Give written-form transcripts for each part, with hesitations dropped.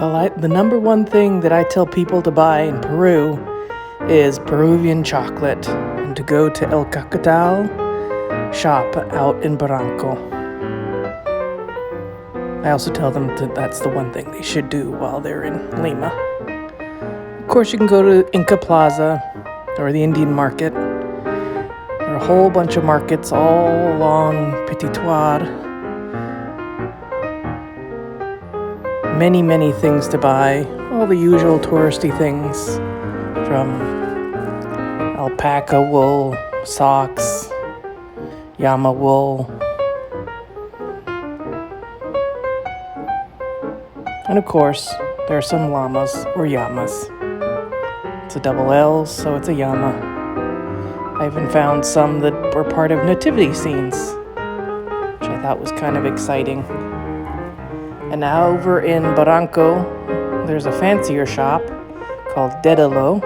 Well, the number one thing that I tell people to buy in Peru is Peruvian chocolate and to go to El Cacatal shop out in Barranco. I also tell them that that's the one thing they should do while they're in Lima. Of course, you can go to Inca Plaza or the Indian Market. There are a whole bunch of markets all along Petitoir. Many, many things to buy. All the usual touristy things, from alpaca wool, socks, llama wool. And of course, there are some llamas or llamas. It's a double L, so it's a llama. I even found some that were part of nativity scenes, which I thought was kind of exciting. And now over in Barranco, there's a fancier shop called Dedalo,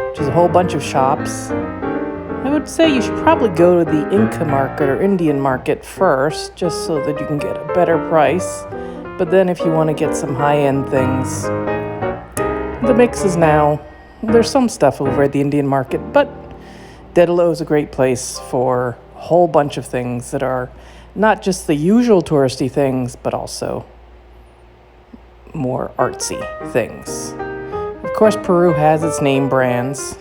which is a whole bunch of shops. I would say you should probably go to the Inca market or Indian market first, just so that you can get a better price. But then if you want to get some high-end things, the mix is now, there's some stuff over at the Indian market, but Dedalo is a great place for a whole bunch of things that are not just the usual touristy things, but also more artsy things. Of course, Peru has its name brands,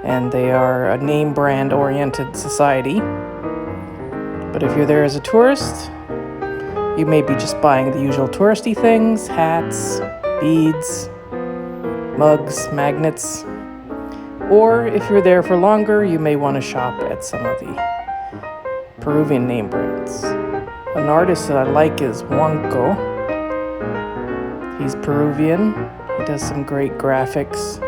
and they are a name brand oriented society. But if you're there as a tourist, you may be just buying the usual touristy things, hats, beads, mugs, magnets. Or if you're there for longer, you may want to shop at some of the Peruvian name brands. An artist that I like is Juanco. He's Peruvian. He does some great graphics.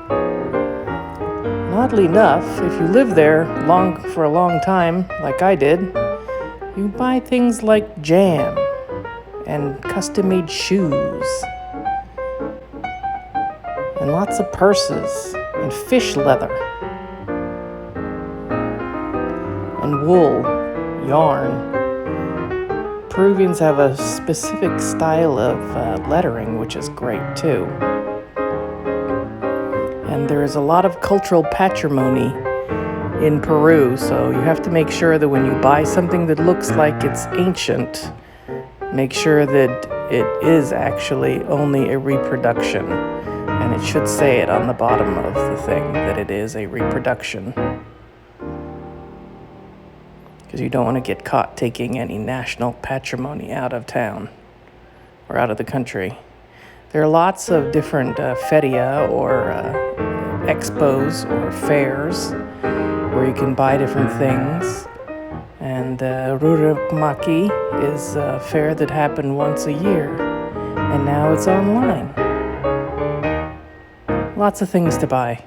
And oddly enough, if you live there for a long time, like I did, you buy things like jam and custom-made shoes and lots of purses and fish leather and wool, yarn. Peruvians have a specific style of lettering, which is great too. And there is a lot of cultural patrimony in Peru, so you have to make sure that when you buy something that looks like it's ancient, make sure that it is actually only a reproduction. And it should say it on the bottom of the thing that it is a reproduction, because you don't want to get caught taking any national patrimony out of town or out of the country. There are lots of different feria or expos or fairs where you can buy different things. And Ruramaki is a fair that happened once a year, and now it's online. Lots of things to buy.